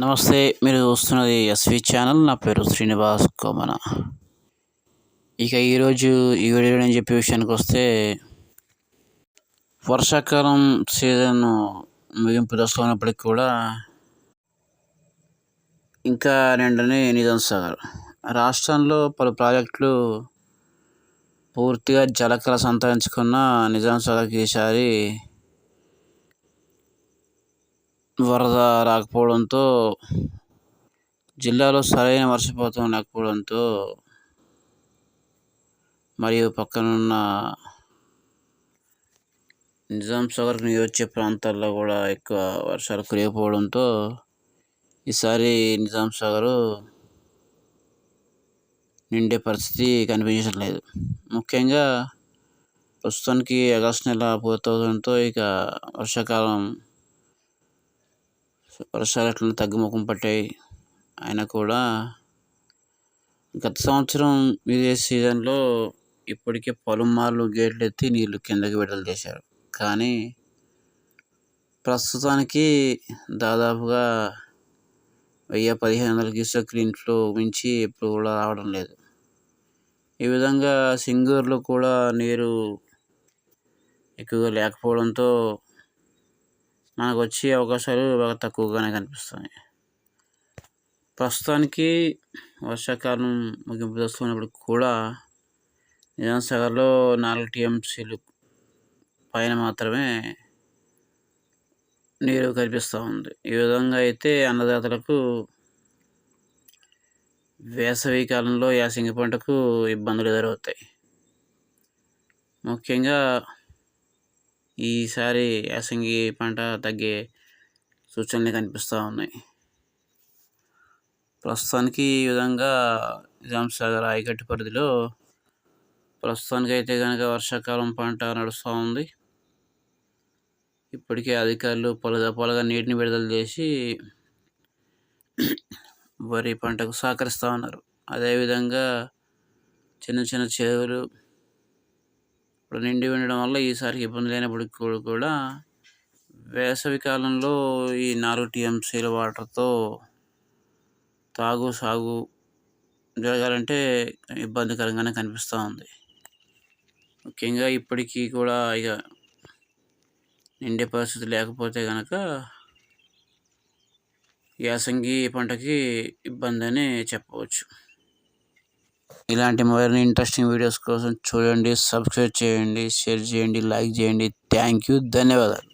నమస్తే. మీరు చూస్తున్నది ఎస్వి ఛానల్. నా పేరు శ్రీనివాస్ కోమన. ఇక ఈరోజు ఈ వీడియోలో నేను చెప్పే విషయానికి వస్తే, వర్షాకాలం సీజన్ ముగింపు దశలో ఉన్నప్పటికీ కూడా ఇంకా నిండని నిజాం సాగర్. రాష్ట్రంలో పలు ప్రాజెక్టులు పూర్తిగా జలకళ సంతరించుకున్న నిజాం సాగర్కి ఈసారి వరద రాకపోవడంతో, జిల్లాలో సరైన వర్షపాతం లేకపోవడంతో మరియు పక్కనున్న నిజాం సాగర్ వచ్చే ప్రాంతాల్లో కూడా ఎక్కువ వర్షాలు కురియకపోవడంతో ఈసారి నిజాం సాగర్ నిండే పరిస్థితి కనిపించట్లేదు. ముఖ్యంగా ప్రస్తుతానికి ఆగస్టు నెల పూర్తవడంతో ఇక వర్షాలు ఎట్లా తగ్గుముఖం పట్టాయి. అయినా కూడా గత సంవత్సరం ఇదే సీజన్లో ఇప్పటికే పలుమార్లు గేట్లు ఎత్తి నీళ్లు కిందకి విడుదల చేశారు. కానీ ప్రస్తుతానికి దాదాపుగా 1000-1500 క్యూసెక్ ఇంట్లో మించి ఎప్పుడు కూడా రావడం లేదు. ఈ విధంగా సింగూరులో కూడా నీరు ఎక్కువగా లేకపోవడంతో మనకు వచ్చే అవకాశాలు బాగా తక్కువగానే కనిపిస్తున్నాయి. ప్రస్తుతానికి వర్షాకాలం ముగింపు దశలో ఉన్నప్పుడు కూడా నిజాం సాగర్లో 4 టీఎంసీలు పైన మాత్రమే నీరు కనిపిస్తూ ఉంది. ఈ విధంగా అయితే అన్నదాతలకు వేసవి కాలంలో యాసంగి పంటకు ఇబ్బందులు ఎదురవుతాయి. ముఖ్యంగా ఈసారి యాసంగి పంట తగ్గే సూచనలు కనిపిస్తూ ఉన్నాయి. ప్రస్తుతానికి ఈ విధంగా నిజాం సాగర్ ఆయకట్టు పరిధిలో ప్రస్తుతానికి అయితే కనుక వర్షాకాలం పంట నడుస్తూ ఉంది. ఇప్పటికే అధికారులు పలుదఫాలుగా నీటిని విడుదల చేసి వరి పంటకు సహకరిస్తూ ఉన్నారు. అదేవిధంగా చిన్న చిన్న చెరువులు ఇప్పుడు నిండి ఉండడం వల్ల ఈసారికి ఇబ్బంది లేనప్పటికీ కూడా వేసవి కాలంలో ఈ 4 టీఎంసీల వాటర్తో సాగు జరగాలంటే ఇబ్బందికరంగానే కనిపిస్తూ ఉంది. ముఖ్యంగా ఇప్పటికీ కూడా ఇక నిండే పరిస్థితి లేకపోతే కనుక యాసంగి పంటకి ఇబ్బంది అని చెప్పవచ్చు. ఇలాంటి మరిన్ని ఇంట్రెస్టింగ్ వీడియోస్ కోసం చూడండి, సబ్స్క్రైబ్ చేయండి, షేర్ చేయండి, లైక్ చేయండి. థ్యాంక్ యూ, ధన్యవాదాలు.